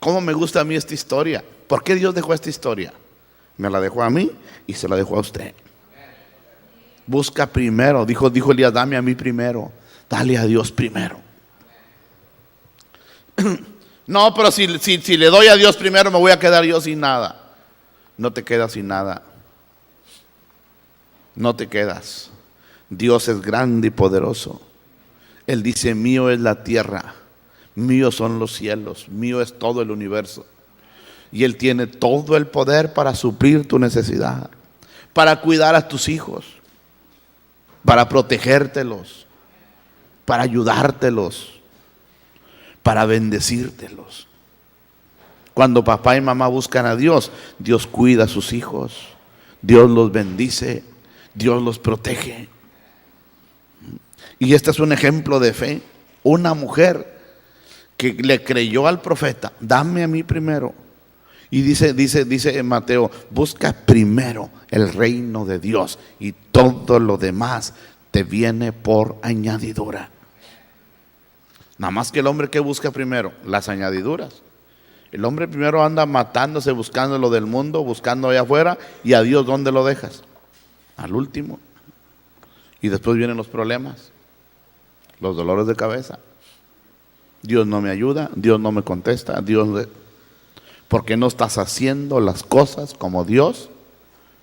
¿Cómo me gusta a mí esta historia? ¿Por qué Dios dejó esta historia? Me la dejó a mí y se la dejó a usted. Busca primero, dijo Elías, dame a mí primero, dale a Dios primero. No, pero si le doy a Dios primero me voy a quedar yo sin nada. No te quedas sin nada. No te quedas. Dios es grande y poderoso. Él dice, mío es la tierra, mío son los cielos, mío es todo el universo. Y Él tiene todo el poder para suplir tu necesidad, para cuidar a tus hijos, para protegértelos, para ayudártelos, para bendecírtelos. Cuando papá y mamá buscan a Dios, Dios cuida a sus hijos, Dios los bendice, Dios los protege. Y este es un ejemplo de fe. Una mujer que le creyó al profeta, dame a mí primero. Y dice en Mateo, busca primero el reino de Dios y todo lo demás te viene por añadidura. Nada más que el hombre que busca primero las añadiduras. El hombre primero anda matándose, buscando lo del mundo, buscando allá afuera, y a Dios, ¿dónde lo dejas? Al último. Y después vienen los problemas, los dolores de cabeza. Dios no me ayuda, Dios no me contesta, porque no estás haciendo las cosas como Dios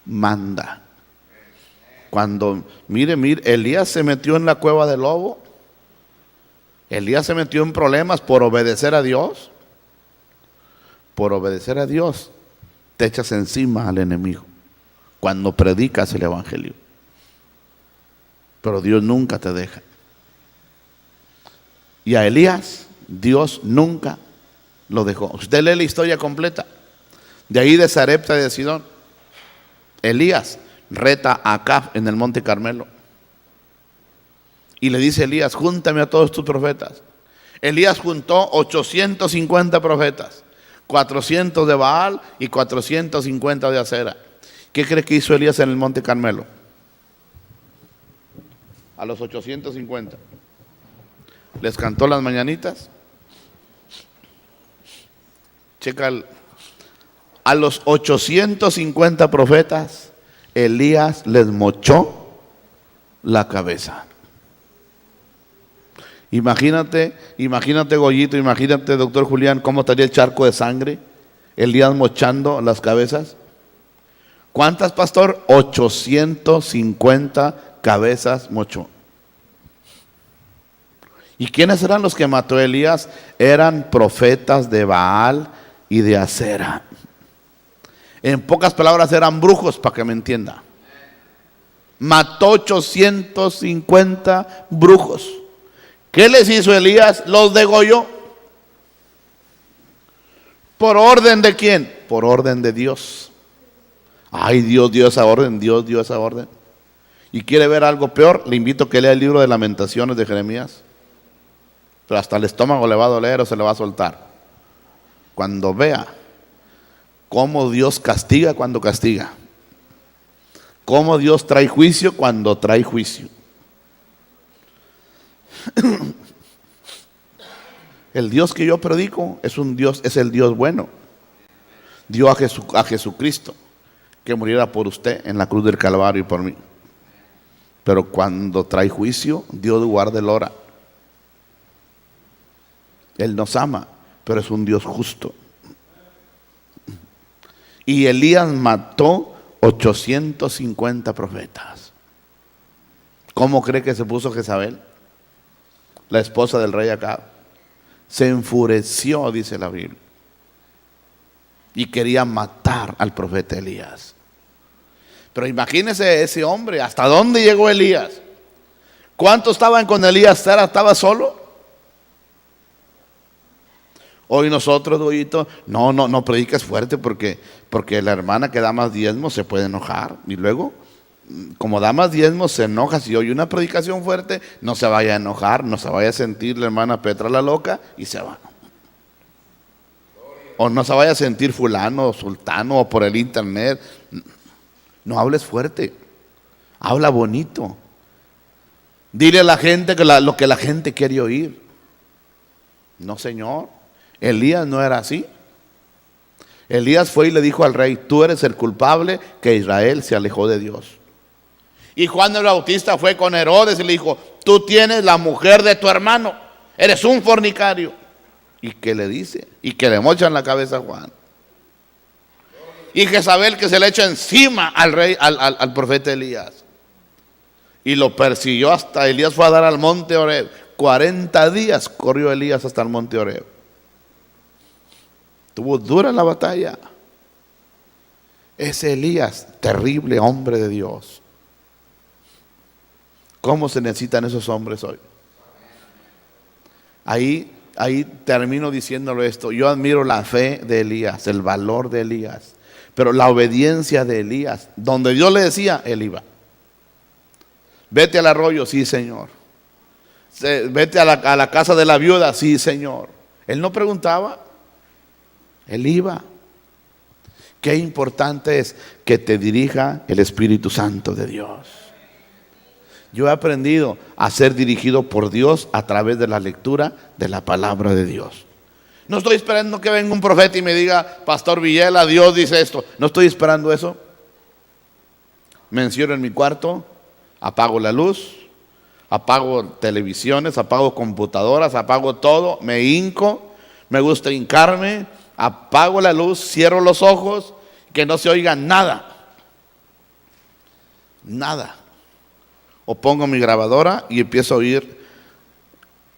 manda. Cuando, mire, Elías se metió en la cueva del lobo. Elías se metió en problemas por obedecer a Dios. Por obedecer a Dios, te echas encima al enemigo cuando predicas el evangelio. Pero Dios nunca te deja. Y a Elías, Dios nunca lo dejó. Usted lee la historia completa. De ahí de Sarepta de Sidón, Elías reta a Acab en el monte Carmelo. Y le dice Elías, júntame a todos tus profetas. Elías juntó 850 profetas, 400 de Baal y 450 de Acera. ¿Qué cree que hizo Elías en el monte Carmelo? A los 850 les cantó las mañanitas. Checa, a los 850 profetas Elías les mochó la cabeza. Imagínate Goyito, imagínate doctor Julián, cómo estaría el charco de sangre, Elías mochando las cabezas. ¿Cuántas, pastor? 850 cabezas mochó. ¿Y quiénes eran los que mató Elías? Eran profetas de Baal y de Acera. En pocas palabras, eran brujos, para que me entienda. Mató 850 brujos. ¿Qué les hizo Elías? Los degolló. ¿Por orden de quién? Por orden de Dios. Ay, Dios dio esa orden, Dios dio esa orden. ¿Y quiere ver algo peor? Le invito a que lea el libro de Lamentaciones de Jeremías. Pero hasta el estómago le va a doler o se le va a soltar cuando vea cómo Dios castiga cuando castiga, cómo Dios trae juicio cuando trae juicio. El Dios que yo predico es un Dios, es el Dios bueno. Dio a Jesucristo que muriera por usted en la cruz del Calvario y por mí. Pero cuando trae juicio, Dios guarda el hora. Él nos ama, pero es un Dios justo. Y Elías mató 850 profetas. ¿Cómo cree que se puso Jezabel, la esposa del rey Acab? Se enfureció, dice la Biblia, y quería matar al profeta Elías. Pero imagínese ese hombre, ¿hasta dónde llegó Elías? ¿Cuántos estaban con Elías? ¿Estaba solo? Hoy nosotros, Goyito, no prediques fuerte porque la hermana que da más diezmos se puede enojar. Y luego, como da más diezmos, se enoja. Si oye una predicación fuerte, no se vaya a enojar, no se vaya a sentir la hermana Petra la loca y se va. O no se vaya a sentir fulano o sultano o por el internet. No hables fuerte, habla bonito. Dile a la gente que lo que la gente quiere oír. No, señor. Elías no era así. Elías fue y le dijo al rey: tú eres el culpable que Israel se alejó de Dios. Y Juan el Bautista fue con Herodes y le dijo: tú tienes la mujer de tu hermano, eres un fornicario. ¿Y qué le dice? Y que le mochan la cabeza a Juan. Y Jezabel que se le echa encima al rey, al profeta Elías. Y lo persiguió hasta Elías fue a dar al monte Horeb. 40 días corrió Elías hasta el monte Horeb. Tuvo dura la batalla. Ese Elías, terrible hombre de Dios. ¿Cómo se necesitan esos hombres hoy? Ahí termino diciéndolo esto. Yo admiro la fe de Elías, el valor de Elías, pero la obediencia de Elías. Donde Dios le decía, él iba. Vete al arroyo, sí, Señor. Vete a la casa de la viuda, sí, Señor. Él no preguntaba. Él iba. Qué importante es que te dirija el Espíritu Santo de Dios. Yo he aprendido a ser dirigido por Dios a través de la lectura de la palabra de Dios. No estoy esperando que venga un profeta y me diga: Pastor Villela, Dios dice esto. No estoy esperando eso. Me encierro en mi cuarto, apago la luz, apago televisiones, apago computadoras, apago todo, me hinco, me gusta hincarme, apago la luz, cierro los ojos, que no se oiga nada. Nada. O pongo mi grabadora y empiezo a oír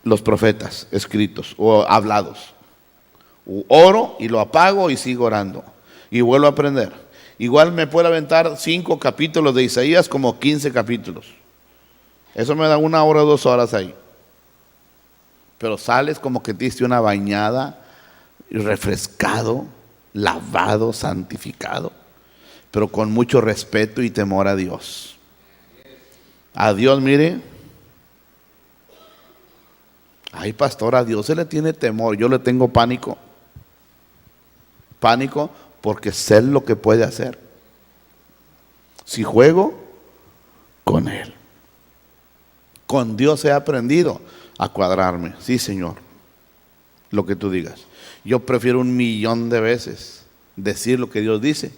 los profetas escritos o hablados. Oro y lo apago y sigo orando. Y vuelvo a aprender. Igual me puedo aventar 5 capítulos de Isaías como 15 capítulos. Eso me da 1 hora o 2 horas ahí. Pero sales como que te diste una bañada, refrescado, lavado, santificado, pero con mucho respeto y temor a Dios. A Dios, mire. Ay, pastor, a Dios se le tiene temor. Yo le tengo pánico. Pánico porque sé lo que puede hacer si juego con Él. Con Dios he aprendido a cuadrarme. Sí, Señor, lo que tú digas. Yo prefiero 1,000,000 de veces decir lo que Dios dice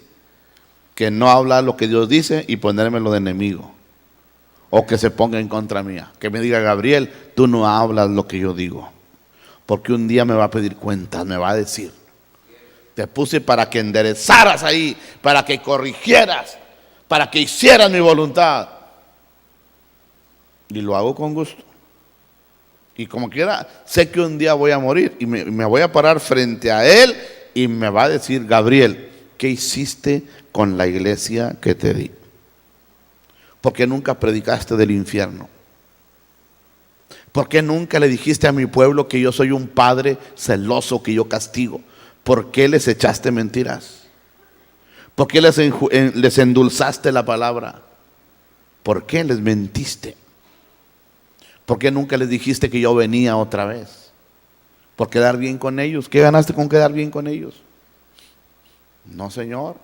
que no hablar lo que Dios dice y ponérmelo de enemigo. O que se ponga en contra mía. Que me diga: Gabriel, tú no hablas lo que yo digo. Porque un día me va a pedir cuentas, me va a decir. Te puse para que enderezaras ahí, para que corrigieras, para que hicieras mi voluntad. Y lo hago con gusto. Y como quiera, sé que un día voy a morir y me voy a parar frente a Él y me va a decir: Gabriel, ¿qué hiciste con la iglesia que te di? ¿Por qué nunca predicaste del infierno? ¿Por qué nunca le dijiste a mi pueblo que yo soy un padre celoso, que yo castigo? ¿Por qué les echaste mentiras? ¿Por qué les endulzaste la palabra? ¿Por qué les mentiste? ¿Por qué nunca les dijiste que yo venía otra vez? ¿Por quedar bien con ellos? ¿Qué ganaste con quedar bien con ellos? No, Señor,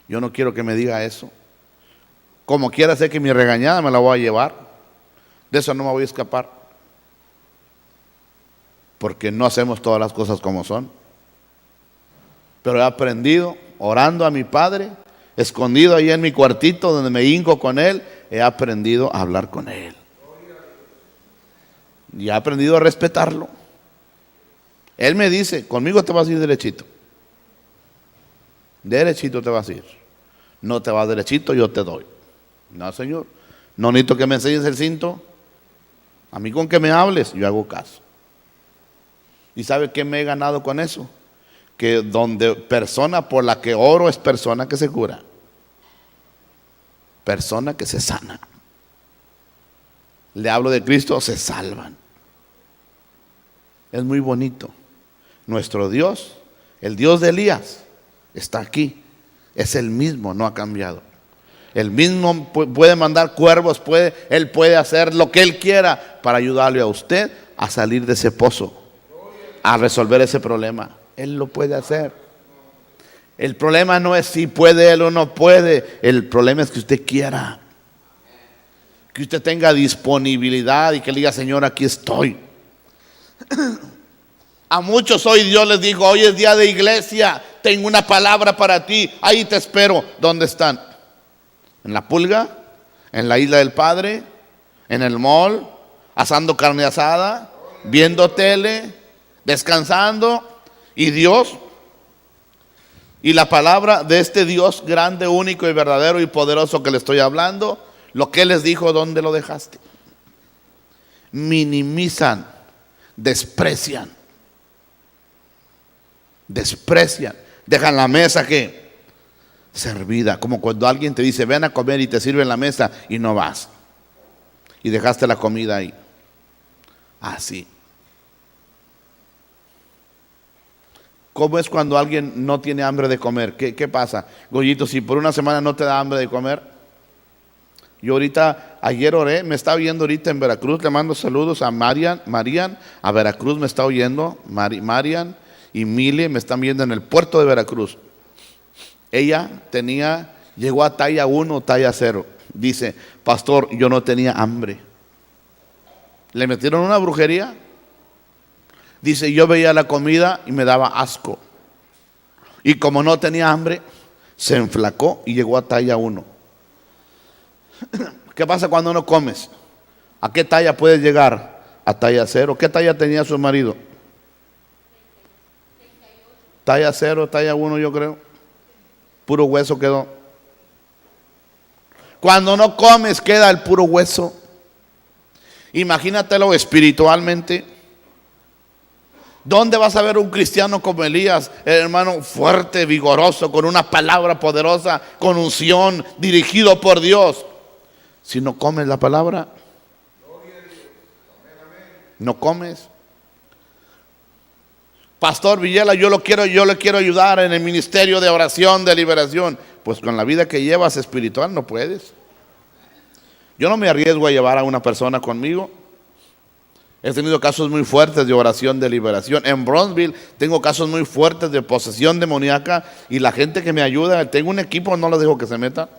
yo no quiero que me diga eso. Como quiera, sé que mi regañada me la voy a llevar. De eso no me voy a escapar. Porque no hacemos todas las cosas como son. Pero he aprendido, orando a mi Padre, escondido ahí en mi cuartito donde me hinco con Él, he aprendido a hablar con Él. Y he aprendido a respetarlo. Él me dice: conmigo te vas a ir derechito. Derechito te vas a ir. No te vas derechito, yo te doy. No, Señor, no necesito que me enseñes el cinto. A mí con que me hables, yo hago caso. ¿Y sabe qué me he ganado con eso? Que donde persona por la que oro es persona que se cura. Persona que se sana. Le hablo de Cristo, se salvan. Es muy bonito. Nuestro Dios, el Dios de Elías, está aquí. Es el mismo, no ha cambiado. El mismo puede mandar cuervos, Él puede hacer lo que Él quiera para ayudarle a usted a salir de ese pozo, a resolver ese problema. Él lo puede hacer. El problema no es si puede Él o no puede. El problema es que usted quiera, que usted tenga disponibilidad y que le diga: Señor, aquí estoy. A muchos hoy Dios les dijo: hoy es día de iglesia, tengo una palabra para ti, ahí te espero. ¿Dónde están? ¿En la pulga? ¿En la isla del Padre? ¿En el mall? ¿Asando carne asada? ¿Viendo tele? ¿Descansando? ¿Y Dios? Y la palabra de este Dios grande, único y verdadero y poderoso que le estoy hablando, lo que Él les dijo: ¿dónde lo dejaste? Minimizan, desprecian, dejan la mesa que servida, como cuando alguien te dice: ven a comer, y te sirven la mesa y no vas y dejaste la comida ahí. Así. ¿Cómo es cuando alguien no tiene hambre de comer? ¿Qué pasa? Goyito, si por una semana no te da hambre de comer. Yo ayer oré, me está oyendo ahorita en Veracruz, le mando saludos a Marian, a Veracruz me está oyendo, Marian y Mile me están viendo en el puerto de Veracruz. Ella llegó a talla 1, talla 0. Dice: pastor, yo no tenía hambre. Le metieron una brujería. Dice: yo veía la comida y me daba asco. Y como no tenía hambre, se enflacó y llegó a talla 1. ¿Qué pasa cuando no comes? ¿A qué talla puedes llegar? A talla 0. ¿Qué talla tenía su marido? Talla 0, talla 1 yo creo. Puro hueso quedó. Cuando no comes queda el puro hueso. Imagínatelo espiritualmente. ¿Dónde vas a ver un cristiano como Elías, hermano, fuerte, vigoroso, con una palabra poderosa, con unción, dirigido por Dios? Si no comes la palabra, no comes. Pastor Villela, yo le quiero ayudar en el ministerio de oración, de liberación. Pues con la vida que llevas espiritual no puedes. Yo no me arriesgo a llevar a una persona conmigo. He tenido casos muy fuertes de oración, de liberación. En Bronzeville tengo casos muy fuertes de posesión demoníaca, y la gente que me ayuda, tengo un equipo, no los dejo que se metan.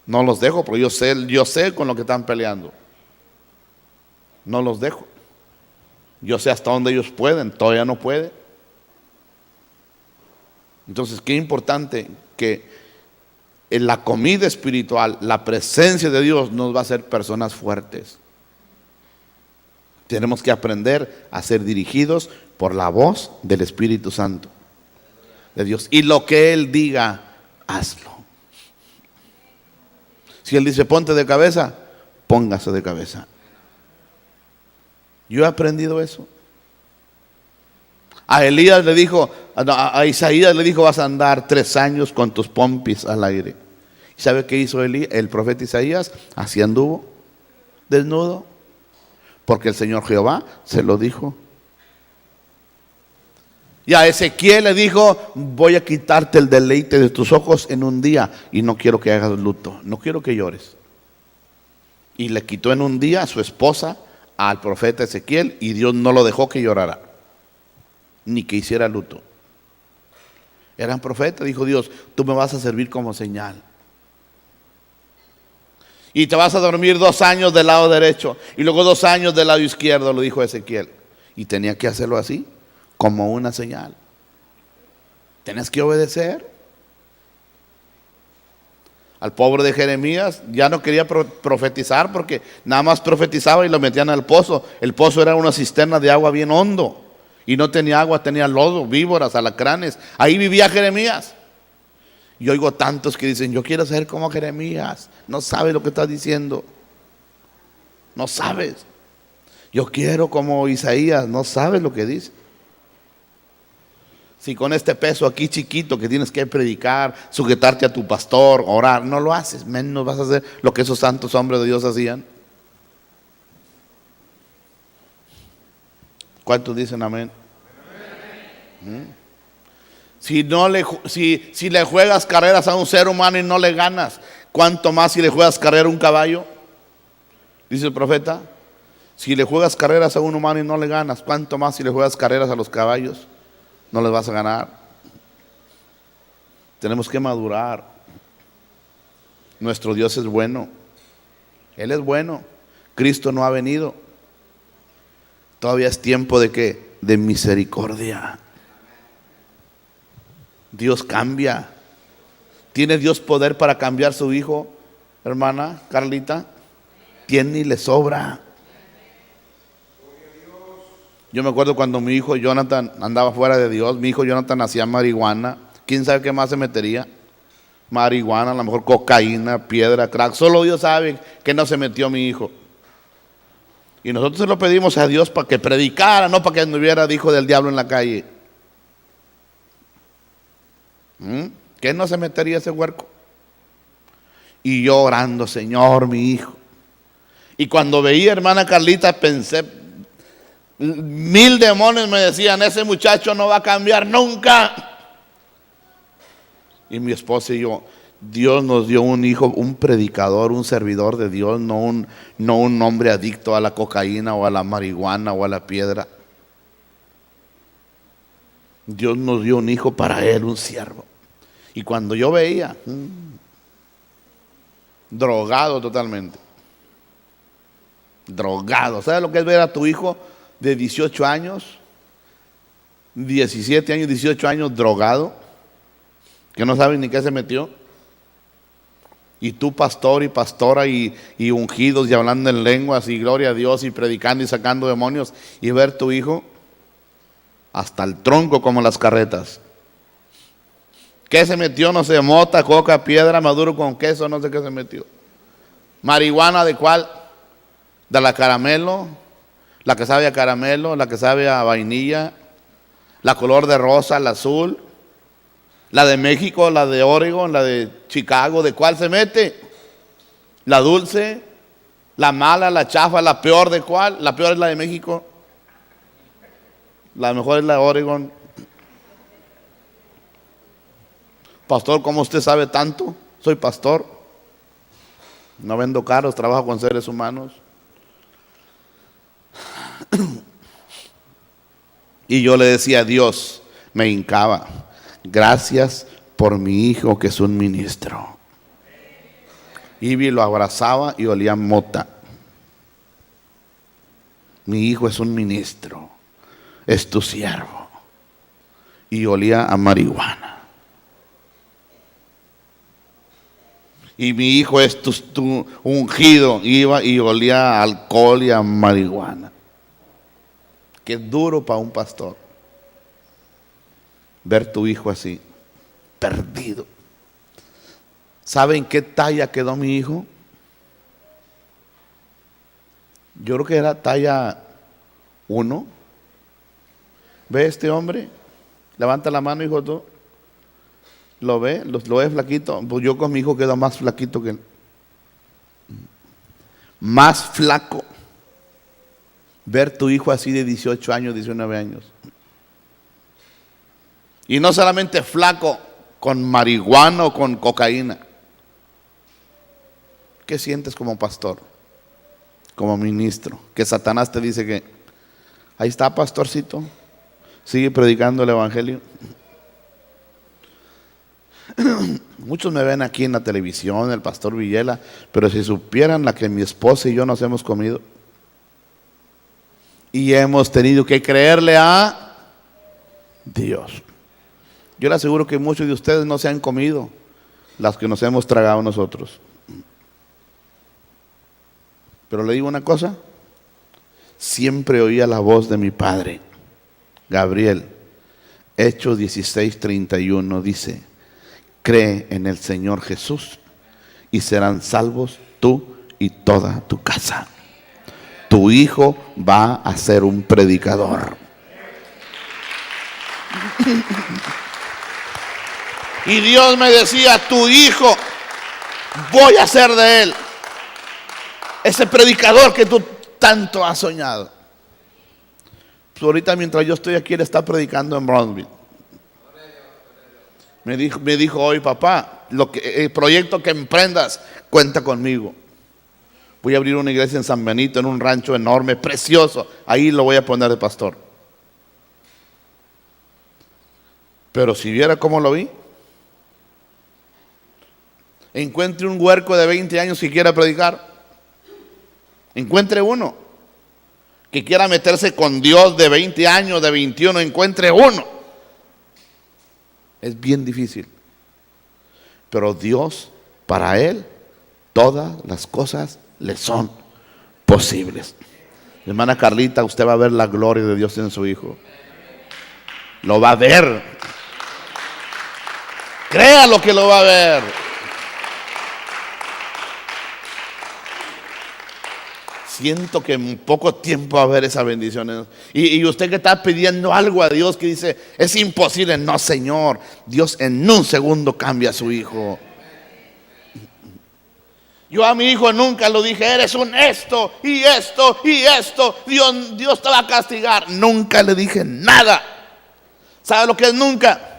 No los dejo, porque yo sé con lo que están peleando. No los dejo. Yo sé hasta dónde ellos pueden, todavía no pueden. Entonces, qué importante que en la comida espiritual, la presencia de Dios nos va a hacer personas fuertes. Tenemos que aprender a ser dirigidos por la voz del Espíritu Santo de Dios. Y lo que Él diga, hazlo. Si Él dice ponte de cabeza, póngase de cabeza. Yo he aprendido eso. A Elías le dijo, a Isaías le dijo, vas a andar 3 años con tus pompis al aire. ¿Y sabe qué hizo el profeta Isaías? Así anduvo, desnudo, porque el Señor Jehová se lo dijo. Y a Ezequiel le dijo, voy a quitarte el deleite de tus ojos en un día y no quiero que hagas luto, no quiero que llores. Y le quitó en un día a su esposa al profeta Ezequiel y Dios no lo dejó que llorara, ni que hiciera luto. Eran profetas, dijo Dios, tú me vas a servir como señal. Y te vas a dormir 2 años del lado derecho y luego 2 años del lado izquierdo, lo dijo Ezequiel. Y tenía que hacerlo así, como una señal. Tenés que obedecer. Al pobre de Jeremías ya no quería profetizar porque nada más profetizaba y lo metían al pozo. El pozo era una cisterna de agua bien hondo y no tenía agua, tenía lodo, víboras, alacranes. Ahí vivía Jeremías. Y oigo tantos que dicen, yo quiero ser como Jeremías. No sabes lo que estás diciendo. No sabes. Yo quiero como Isaías. No sabes lo que dice. Si con este peso aquí chiquito que tienes que predicar, sujetarte a tu pastor, orar, no lo haces, menos vas a hacer lo que esos santos hombres de Dios hacían. ¿Cuántos dicen amén? Si le juegas carreras a un ser humano y no le ganas, ¿cuánto más si le juegas carrera a un caballo? Dice el profeta. Si le juegas carreras a un humano y no le ganas, ¿cuánto más si le juegas carreras a los caballos? No les vas a ganar. Tenemos que madurar. Nuestro Dios es bueno. Él es bueno. Cristo no ha venido. Todavía es tiempo de ¿qué? De misericordia. Dios cambia. ¿Tiene Dios poder para cambiar su hijo, hermana Carlita? Tiene y le sobra. Yo me acuerdo cuando mi hijo Jonathan andaba fuera de Dios. Mi hijo Jonathan hacía marihuana. ¿Quién sabe qué más se metería? Marihuana, a lo mejor cocaína, piedra, crack. Solo Dios sabe que no se metió mi hijo. Y nosotros se lo pedimos a Dios para que predicara, no para que anduviera de hijo del diablo en la calle. ¿Qué no se metería ese huerco? Y yo orando, Señor, mi hijo. Y cuando veía a hermana Carlita pensé, 1000 demonios me decían, ese muchacho no va a cambiar nunca. Y mi esposa y yo, Dios nos dio un hijo, un predicador, un servidor de Dios, no un hombre adicto a la cocaína o a la marihuana o a la piedra. Dios nos dio un hijo para él, un siervo. Y cuando yo veía, drogado totalmente. Drogado. ¿Sabes lo que es ver a tu hijo de 18 años, 17 años, 18 años drogado, que no sabe ni qué se metió? Y tú pastor y pastora y ungidos y hablando en lenguas y gloria a Dios y predicando y sacando demonios, y ver tu hijo hasta el tronco como las carretas. ¿Qué se metió? No sé, mota, coca, piedra, maduro con queso, no sé qué se metió. ¿Marihuana de cuál? ¿De la caramelo? La que sabe a caramelo, la que sabe a vainilla, la color de rosa, la azul, la de México, la de Oregon, la de Chicago. ¿De cuál se mete? La dulce, la mala, la chafa, la peor. ¿De cuál? La peor es la de México, la mejor es la de Oregon. Pastor, ¿cómo usted sabe tanto? Soy pastor, no vendo carros, trabajo con seres humanos. Y yo le decía a Dios, me hincaba, gracias por mi hijo que es un ministro. Y lo abrazaba y olía mota. Mi hijo es un ministro, es tu siervo. Y olía a marihuana. Y mi hijo es tu ungido. Iba y olía a alcohol y a marihuana. Qué duro para un pastor ver tu hijo así, perdido. ¿Saben qué talla quedó mi hijo? Yo creo que era talla 1. ¿Ve este hombre? Levanta la mano, hijo, tú. ¿Lo ve? ¿Lo ve flaquito? Pues yo con mi hijo quedo más flaquito que él. Más flaco. Ver tu hijo así de 18 años, 19 años. Y no solamente flaco, con marihuana o con cocaína. ¿Qué sientes como pastor? Como ministro. Que Satanás te dice que ahí está, pastorcito, sigue predicando el evangelio. Muchos me ven aquí en la televisión, el pastor Villela, pero si supieran la que mi esposa y yo nos hemos comido. Y hemos tenido que creerle a Dios. Yo le aseguro que muchos de ustedes no se han comido las que nos hemos tragado nosotros. Pero le digo una cosa, siempre oía la voz de mi padre, Gabriel. Hechos 16:31 dice: cree en el Señor Jesús y serán salvos tú y toda tu casa. Tu hijo va a ser un predicador. Y Dios me decía: tu hijo, voy a hacer de él ese predicador que tú tanto has soñado. Pues ahorita mientras yo estoy aquí, él está predicando en Brownsville. Me dijo hoy: papá, el proyecto que emprendas, cuenta conmigo. Voy a abrir una iglesia en San Benito, en un rancho enorme, precioso. Ahí lo voy a poner de pastor. Pero si viera cómo lo vi, encuentre un huerco de 20 años que quiera predicar. Encuentre uno que quiera meterse con Dios de 20 años, de 21, encuentre uno. Es bien difícil. Pero Dios, para él, todas las cosas le son posibles. Hermana Carlita, usted va a ver la gloria de Dios en su hijo. Lo va a ver. Créalo que lo va a ver. Siento que en poco tiempo va a haber esas bendiciones. Y usted que está pidiendo algo a Dios, que dice: es imposible. No, Señor, Dios en un segundo cambia a su hijo. Yo a mi hijo nunca lo dije: eres un esto y esto y esto, Dios te va a castigar. Nunca le dije nada. ¿Sabe lo que es nunca?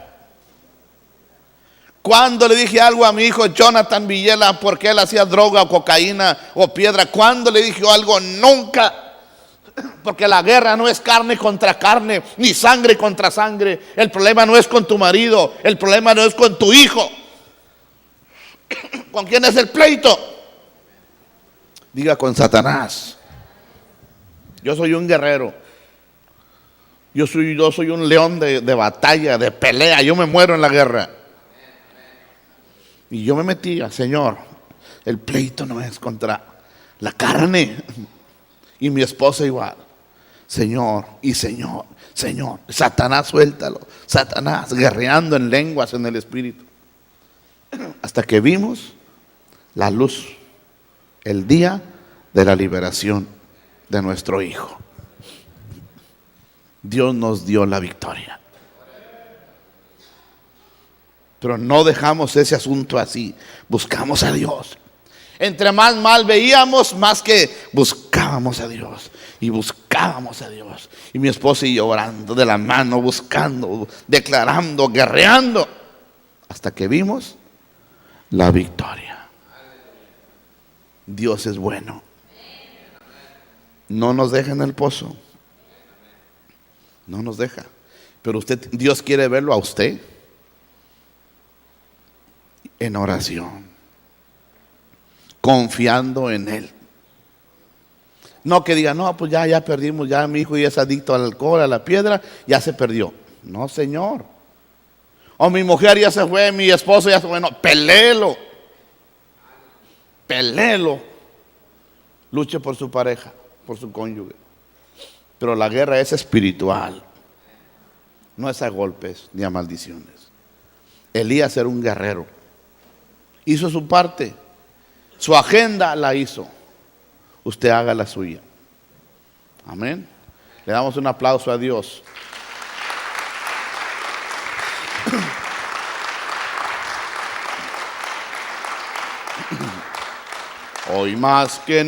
Cuando le dije algo a mi hijo Jonathan Villela porque él hacía droga o cocaína o piedra, cuando le dije algo, nunca. Porque la guerra no es carne contra carne, ni sangre contra sangre. El problema no es con tu marido, el problema no es con tu hijo. ¿Con quién es el pleito? Diga: con Satanás. Yo soy un guerrero. Yo soy un león de batalla, de pelea. Yo me muero en la guerra. Y yo me metía: Señor, el pleito no es contra la carne. Y mi esposa igual. Señor, y Señor, Señor. Satanás, suéltalo. Satanás, guerreando en lenguas en el espíritu. Hasta que vimos la luz, el día de la liberación de nuestro hijo. Dios nos dio la victoria. Pero no dejamos ese asunto así. Buscamos a Dios. Entre más mal veíamos, más que buscábamos a Dios. Y buscábamos a Dios. Y mi esposa y yo orando de la mano, buscando, declarando, guerreando. Hasta que vimos la victoria. Dios es bueno. No nos deja en el pozo. No nos deja. Pero Dios quiere verlo a usted en oración, confiando en Él. No que diga: no, pues ya perdimos, ya mi hijo ya es adicto al alcohol, a la piedra, ya se perdió. No, Señor. O mi mujer ya se fue, mi esposo ya se fue. No, peléelo. Peléelo. Luche por su pareja, por su cónyuge. Pero la guerra es espiritual, no es a golpes ni a maldiciones. Elías era un guerrero, hizo su parte, su agenda la hizo. Usted haga la suya. Amén. Le damos un aplauso a Dios. Hoy más que